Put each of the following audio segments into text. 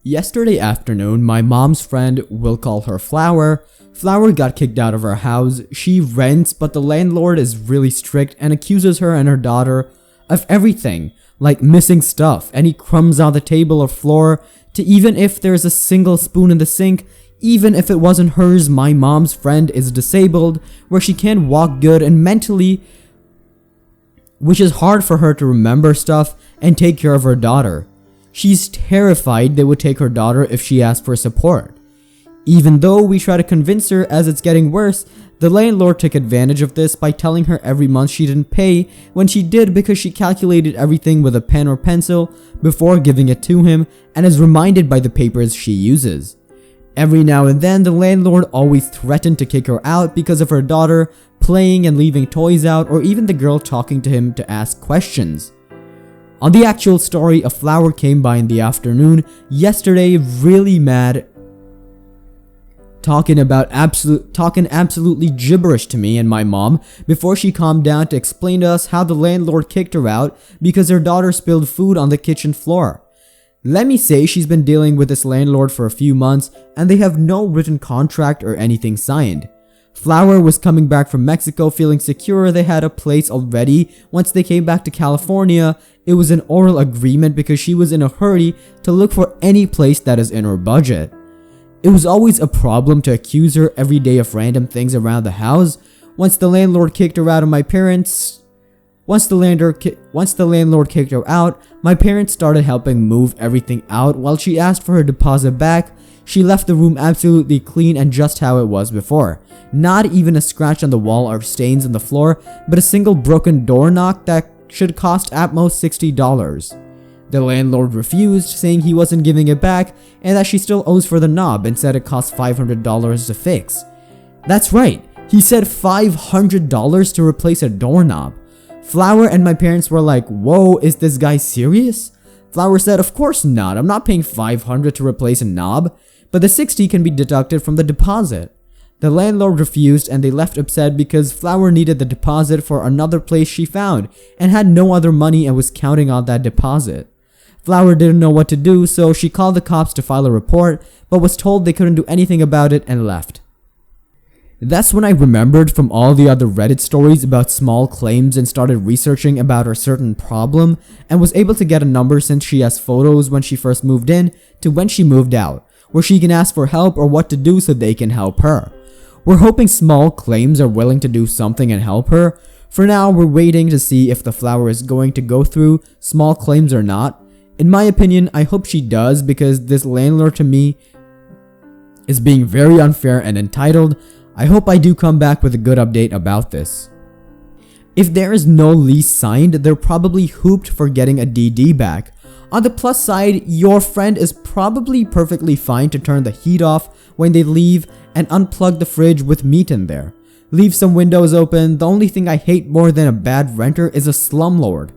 Yesterday afternoon, my mom's friend, we'll call her Flower, got kicked out of her house. She rents, but the landlord is really strict and accuses her and her daughter of everything, like missing stuff, any crumbs on the table or floor, to even if there's a single spoon in the sink. Even if it wasn't hers, my mom's friend is disabled, where she can't walk good and mentally, which is hard for her to remember stuff and take care of her daughter. She's terrified they would take her daughter if she asked for support. Even though we try to convince her as it's getting worse, the landlord took advantage of this by telling her every month she didn't pay when she did because she calculated everything with a pen or pencil before giving it to him and is reminded by the papers she uses. Every now and then, the landlord always threatened to kick her out because of her daughter playing and leaving toys out, or even the girl talking to him to ask questions. On the actual story, a Flower came by in the afternoon yesterday really mad, talking absolutely gibberish to me and my mom before she calmed down to explain to us how the landlord kicked her out because her daughter spilled food on the kitchen floor. Let me say she's been dealing with this landlord for a few months and they have no written contract or anything signed. Flower was coming back from Mexico feeling secure they had a place already. Once they came back to California, it was an oral agreement because she was in a hurry to look for any place that is in her budget. It was always a problem to accuse her every day of random things around the house. Once the landlord kicked her out, my parents started helping move everything out. While she asked for her deposit back, she left the room absolutely clean and just how it was before. Not even a scratch on the wall or stains on the floor, but a single broken door knock that should cost at most $60. The landlord refused, saying he wasn't giving it back and that she still owes for the knob and said it cost $500 to fix. That's right, he said $500 to replace a doorknob. Flower and my parents were like, whoa, is this guy serious? Flower said, of course not, I'm not paying $500 to replace a knob, but the $60 can be deducted from the deposit. The landlord refused and they left upset because Flower needed the deposit for another place she found and had no other money and was counting on that deposit. Flower didn't know what to do, so she called the cops to file a report, but was told they couldn't do anything about it and left. That's when I remembered from all the other Reddit stories about small claims and started researching about her certain problem and was able to get a number since she has photos when she first moved in to when she moved out, where she can ask for help or what to do so they can help her. We're hoping small claims are willing to do something and help her. For now, we're waiting to see if the Flower is going to go through small claims or not. In my opinion, I hope she does because this landlord to me is being very unfair and entitled. I hope I do come back with a good update about this. If there is no lease signed, they're probably hooped for getting a DD back. On the plus side, your friend is probably perfectly fine to turn the heat off when they leave and unplug the fridge with meat in there. Leave some windows open. The only thing I hate more than a bad renter is a slumlord.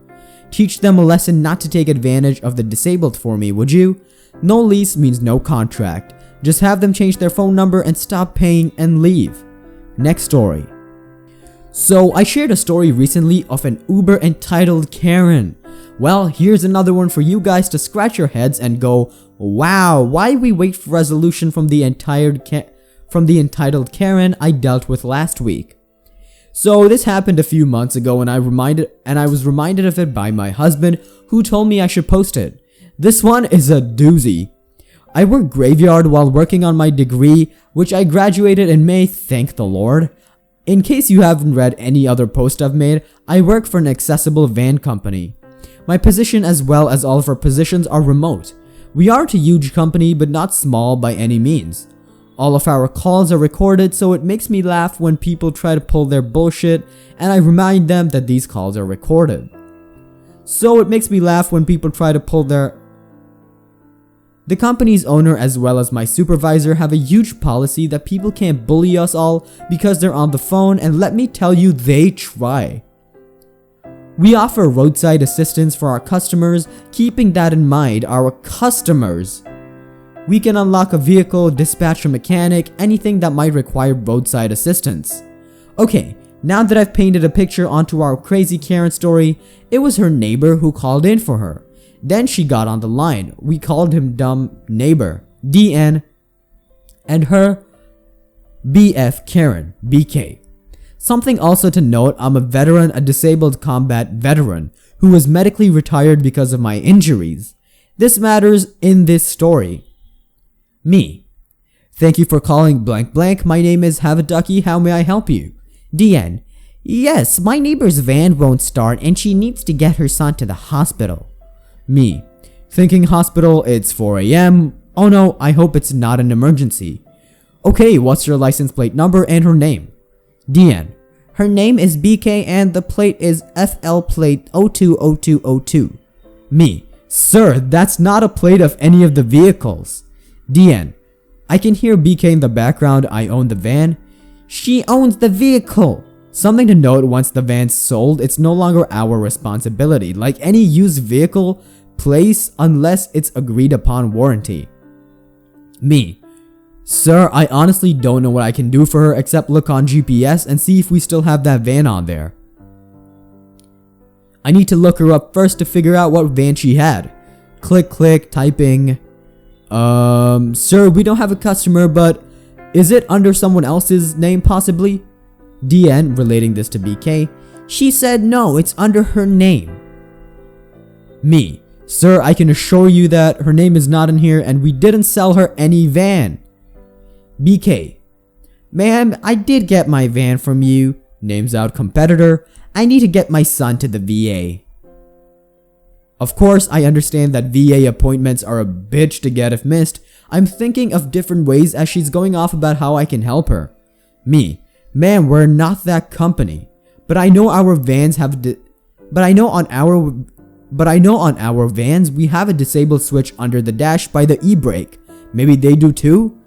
Teach them a lesson not to take advantage of the disabled for me, would you? No lease means no contract. Just have them change their phone number and stop paying and leave. Next story. So I shared a story recently of an uber entitled Karen. Well, here's another one for you guys to scratch your heads and go, wow, why we wait for resolution from the entitled Karen I dealt with last week. So this happened a few months ago and I was reminded of it by my husband, who told me I should post it. This one is a doozy. I work graveyard while working on my degree, which I graduated in May, thank the Lord. In case you haven't read any other post I've made, I work for an accessible van company. My position as well as all of our positions are remote. We aren't a huge company but not small by any means. All of our calls are recorded, so it makes me laugh when people try to pull their bullshit and I remind them that these calls are recorded. The company's owner as well as my supervisor have a huge policy that people can't bully us all because they're on the phone, and let me tell you, they try. We offer roadside assistance for our customers, keeping that in mind, our customers. We can unlock a vehicle, dispatch a mechanic, anything that might require roadside assistance. Okay, now that I've painted a picture onto our crazy Karen story, it was her neighbor who called in for her. Then she got on the line. We called him dumb neighbor, DN, and her BF Karen, BK. Something also to note, I'm a veteran, a disabled combat veteran, who was medically retired because of my injuries. This matters in this story. Me. Thank you for calling blank blank. My name is Have a Ducky. How may I help you? DN. Yes, my neighbor's van won't start and she needs to get her son to the hospital. Me. Thinking hospital, it's 4 a.m. Oh no, I hope it's not an emergency. Okay, what's your license plate number and her name? DN. Her name is BK and the plate is FL plate 020202. Me. Sir, that's not a plate of any of the vehicles. DN. I can hear BK in the background. I own the van. She owns the vehicle. Something to note, once the van's sold, it's no longer our responsibility, like any used vehicle, place, unless it's agreed upon warranty. Me. Sir, I honestly don't know what I can do for her except look on GPS and see if we still have that van on there. I need to look her up first to figure out what van she had. Click, click, typing. Sir, we don't have a customer, but is it under someone else's name possibly? DN, relating this to BK. She said no, it's under her name. Me. Sir, I can assure you that her name is not in here and we didn't sell her any van. BK. Ma'am, I did get my van from you. Names out competitor. I need to get my son to the VA. Of course, I understand that VA appointments are a bitch to get if missed. I'm thinking of different ways as she's going off about how I can help her. Me. Ma'am, we're not that company. But I know our vans have but I know on our vans we have a disabled switch under the dash by the e-brake. Maybe they do too?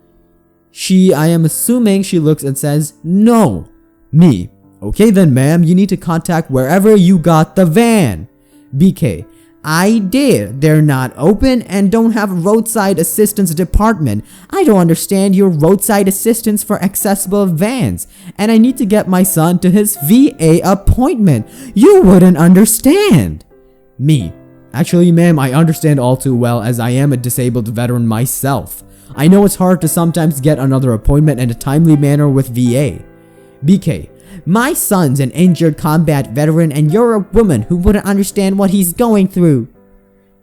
I am assuming she looks and says, no. Me. Okay then ma'am, you need to contact wherever you got the van. BK. I did. They're not open and don't have a roadside assistance department. I don't understand your roadside assistance for accessible vans. And I need to get my son to his VA appointment. You wouldn't understand. Me. Actually, ma'am, I understand all too well as I am a disabled veteran myself. I know it's hard to sometimes get another appointment in a timely manner with VA. BK. My son's an injured combat veteran and you're a woman who wouldn't understand what he's going through.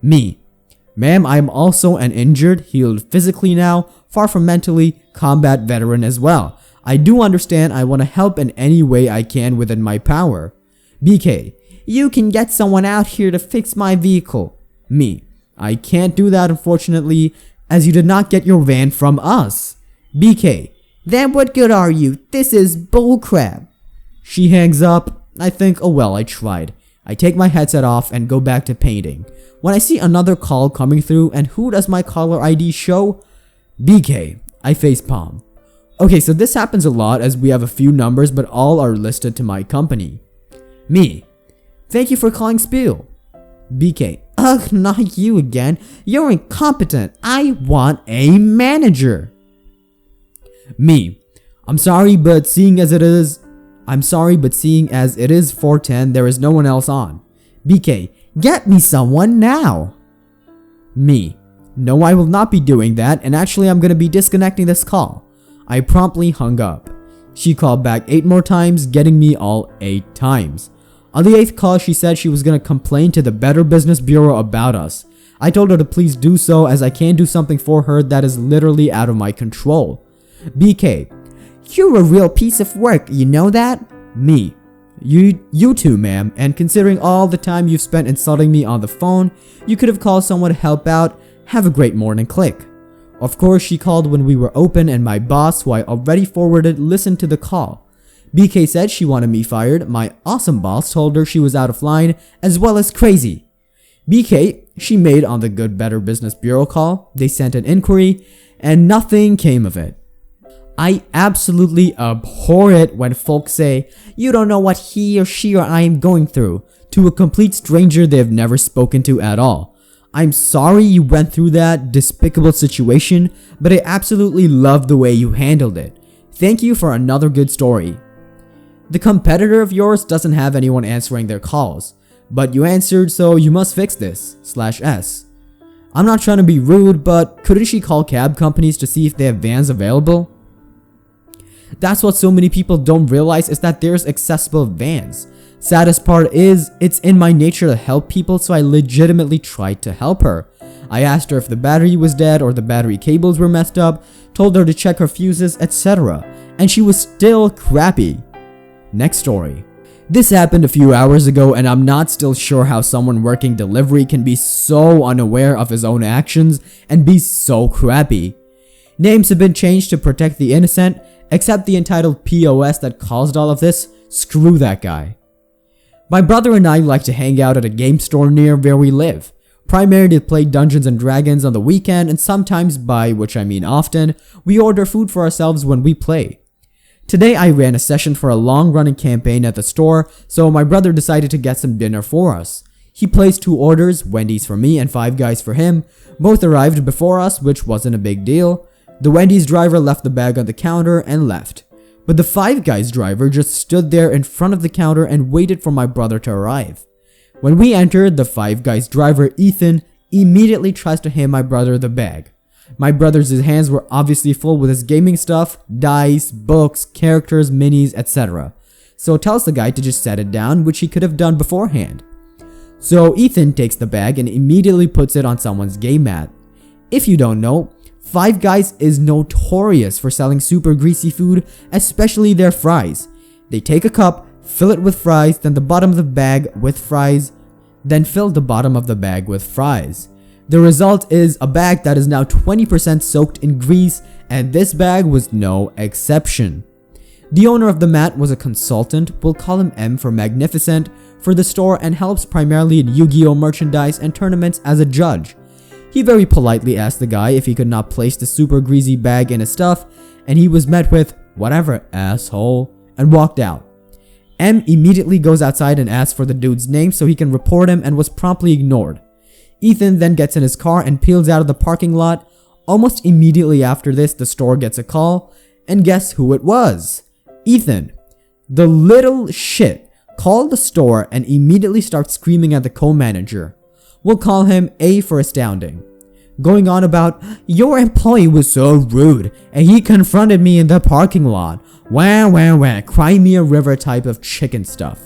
Me. Ma'am, I'm also an injured, healed physically now, far from mentally, combat veteran as well. I do understand. I want to help in any way I can within my power. BK. You can get someone out here to fix my vehicle. Me. I can't do that unfortunately, as you did not get your van from us. BK. Then what good are you? This is bullcrap. She hangs up. I think, oh well, I tried. I take my headset off and go back to painting. When I see another call coming through, and who does my caller ID show? BK. I facepalm. Okay, so this happens a lot as we have a few numbers but all are listed to my company. Me. Thank you for calling Spiel. BK. Ugh, not you again. You're incompetent. I want a manager. Me. I'm sorry, but seeing as it is 4:10, there is no one else on. BK. Get me someone now. Me. No, I will not be doing that, and actually I'm gonna be disconnecting this call. I promptly hung up. She called back 8 more times, getting me all 8 times. On the 8th call, she said she was gonna complain to the Better Business Bureau about us. I told her to please do so as I can't do something for her that is literally out of my control. BK. You're a real piece of work, you know that? Me. You too, ma'am, and considering all the time you've spent insulting me on the phone, you could have called someone to help out. Have a great morning, click. Of course, she called when we were open and my boss, who I already forwarded, listened to the call. BK said she wanted me fired. My awesome boss told her she was out of line, as well as crazy. BK, she made on the Good Better Business Bureau call. They sent an inquiry, and nothing came of it. I absolutely abhor it when folks say, you don't know what he or she or I am going through, to a complete stranger they have never spoken to at all. I'm sorry you went through that despicable situation, but I absolutely love the way you handled it. Thank you for another good story. The competitor of yours doesn't have anyone answering their calls, But you answered, so you must fix this, /S. I'm not trying to be rude, but couldn't she call cab companies to see if they have vans available? That's what so many people don't realize, is that there's accessible vans. Saddest part is, it's in my nature to help people, so I legitimately tried to help her. I asked her if the battery was dead or the battery cables were messed up, told her to check her fuses, etc. And she was still crappy. Next story. This happened a few hours ago, and I'm not still sure how someone working delivery can be so unaware of his own actions and be so crappy. Names have been changed to protect the innocent, except the entitled POS that caused all of this. Screw that guy. My brother and I like to hang out at a game store near where we live, primarily to play Dungeons and Dragons on the weekend, and sometimes, by which I mean often, we order food for ourselves when we play. Today I ran a session for a long-running campaign at the store, so my brother decided to get some dinner for us. He placed 2 orders, Wendy's for me and Five Guys for him. Both arrived before us, which wasn't a big deal. The Wendy's driver left the bag on the counter and left. But the Five Guys driver just stood there in front of the counter and waited for my brother to arrive. When we entered, the Five Guys driver, Ethan, immediately tries to hand my brother the bag. My brother's hands were obviously full with his gaming stuff, dice, books, characters, minis, etc. So tells the guy to just set it down, which he could have done beforehand. So Ethan takes the bag and immediately puts it on someone's game mat. If you don't know, Five Guys is notorious for selling super greasy food, especially their fries. They take a cup, fill it with fries, then the bottom of the bag with fries, then fill the bottom of the bag with fries. The result is a bag that is now 20% soaked in grease, and this bag was no exception. The owner of the mat was a consultant, we'll call him M for Magnificent, for the store, and helps primarily in Yu-Gi-Oh merchandise and tournaments as a judge. He very politely asked the guy if he could not place the super greasy bag in his stuff, and he was met with, "Whatever, asshole," and walked out. M immediately goes outside and asks for the dude's name so he can report him, and was promptly ignored. Ethan then gets in his car and peels out of the parking lot. Almost immediately after this, the store gets a call, and guess who it was? Ethan. The little shit called the store and immediately starts screaming at the co-manager. We'll call him A for astounding. Going on about, "Your employee was so rude and he confronted me in the parking lot. Wah wah wah, cry me a river" type of chicken stuff.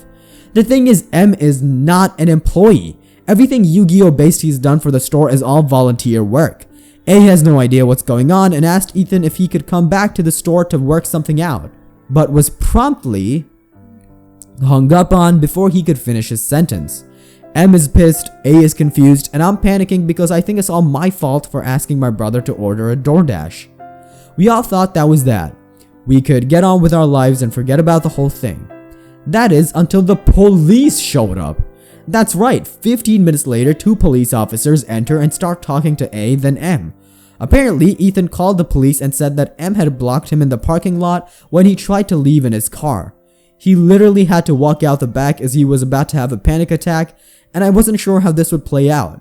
The thing is, M is not an employee. Everything Yu-Gi-Oh based he's done for the store is all volunteer work. A has no idea what's going on and asked Ethan if he could come back to the store to work something out, but was promptly hung up on before he could finish his sentence. M is pissed, A is confused, and I'm panicking because I think it's all my fault for asking my brother to order a DoorDash. We all thought that was that. We could get on with our lives and forget about the whole thing. That is, until the police showed up. That's right, 15 minutes later, 2 police officers enter and start talking to A, then M. Apparently, Ethan called the police and said that M had blocked him in the parking lot when he tried to leave in his car. He literally had to walk out the back as he was about to have a panic attack, and I wasn't sure how this would play out.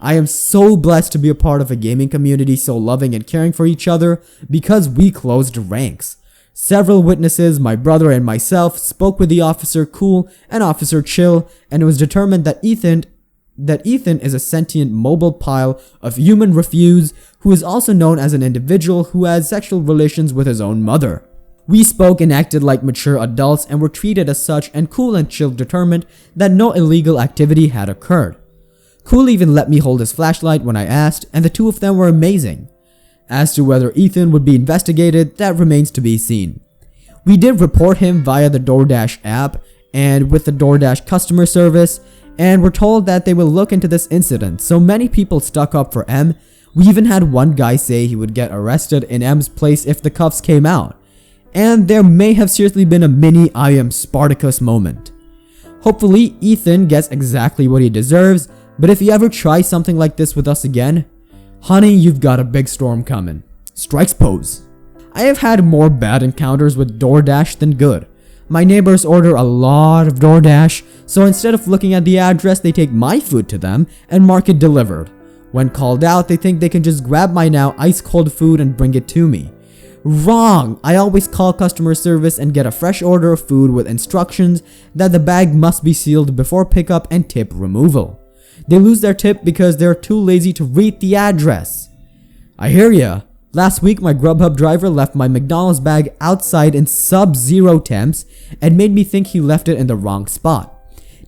I am so blessed to be a part of a gaming community so loving and caring for each other because we closed ranks. Several witnesses, my brother and myself, spoke with the Officer Cool and Officer Chill, and it was determined that Ethan is a sentient mobile pile of human refuse who is also known as an individual who has sexual relations with his own mother. We spoke and acted like mature adults and were treated as such, and Cool and Chill determined that no illegal activity had occurred. Cool even let me hold his flashlight when I asked, and the 2 of them were amazing. As to whether Ethan would be investigated, that remains to be seen. We did report him via the DoorDash app and with the DoorDash customer service, and were told that they will look into this incident, so many people stuck up for M. We even had one guy say he would get arrested in M's place if the cuffs came out. And there may have seriously been a mini I am Spartacus moment. Hopefully, Ethan gets exactly what he deserves, but if he ever tries something like this with us again, honey, you've got a big storm coming. Strikes pose. I have had more bad encounters with DoorDash than good. My neighbors order a lot of DoorDash, so instead of looking at the address, they take my food to them and mark it delivered. When called out, they think they can just grab my now ice cold food and bring it to me. Wrong! I always call customer service and get a fresh order of food with instructions that the bag must be sealed before pickup and tip removal. They lose their tip because they're too lazy to read the address. I hear ya. Last week my Grubhub driver left my McDonald's bag outside in sub-zero temps and made me think he left it in the wrong spot.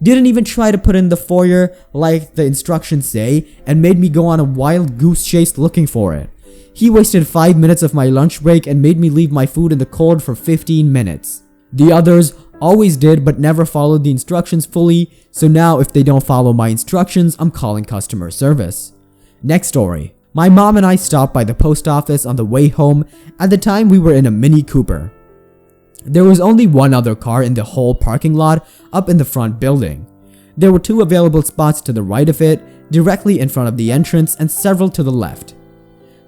Didn't even try to put it in the foyer like the instructions say and made me go on a wild goose chase looking for it. He wasted 5 minutes of my lunch break and made me leave my food in the cold for 15 minutes. The others always did but never followed the instructions fully, so now if they don't follow my instructions, I'm calling customer service. Next story. My mom and I stopped by the post office on the way home. At the time we were in a Mini Cooper. There was only one other car in the whole parking lot up in the front building. There were 2 available spots to the right of it, directly in front of the entrance, and several to the left.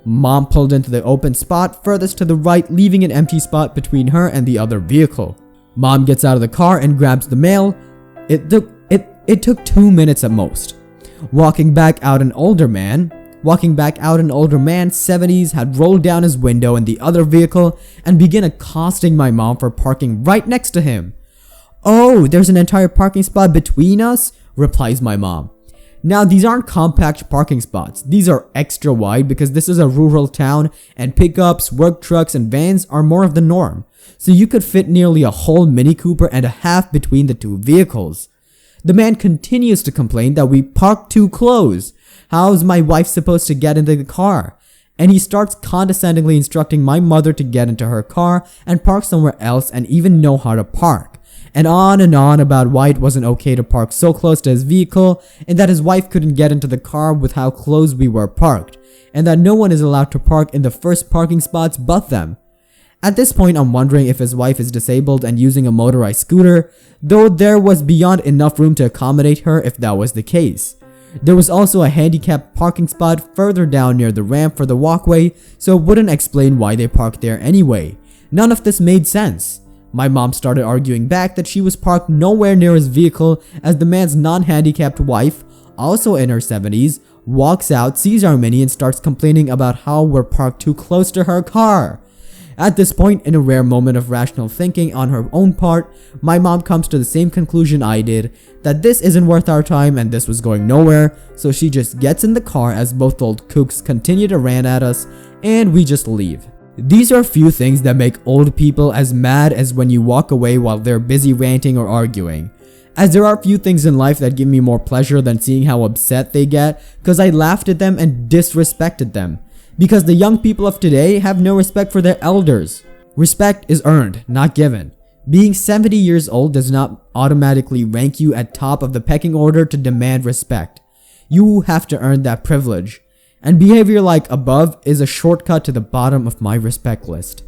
Mom pulled into the open spot furthest to the right, leaving an empty spot between her and the other vehicle. Mom gets out of the car and grabs the mail. It took 2 minutes at most. Walking back out an older man, 70s, had rolled down his window in the other vehicle and began accosting my mom for parking right next to him. "Oh, there's an entire parking spot between us?" replies my mom. Now these aren't compact parking spots, these are extra wide because this is a rural town and pickups, work trucks and vans are more of the norm. So you could fit nearly a whole Mini Cooper and a half between the 2 vehicles. The man continues to complain that we parked too close. How's my wife supposed to get into the car? And he starts condescendingly instructing my mother to get into her car and park somewhere else and even know how to park. And on about why it wasn't okay to park so close to his vehicle and that his wife couldn't get into the car with how close we were parked, and that no one is allowed to park in the first parking spots but them. At this point, I'm wondering if his wife is disabled and using a motorized scooter, though there was beyond enough room to accommodate her if that was the case. There was also a handicapped parking spot further down near the ramp for the walkway, so it wouldn't explain why they parked there anyway. None of this made sense. My mom started arguing back that she was parked nowhere near his vehicle as the man's non-handicapped wife, also in her 70s, walks out, sees our Mini and starts complaining about how we're parked too close to her car. At this point, in a rare moment of rational thinking on her own part, my mom comes to the same conclusion I did, that this isn't worth our time and this was going nowhere, so she just gets in the car as both old kooks continue to rant at us, and we just leave. These are a few things that make old people as mad as when you walk away while they're busy ranting or arguing. As there are few things in life that give me more pleasure than seeing how upset they get because I laughed at them and disrespected them. Because the young people of today have no respect for their elders. Respect is earned, not given. Being 70 years old does not automatically rank you at top of the pecking order to demand respect. You have to earn that privilege. And behavior like above is a shortcut to the bottom of my respect list.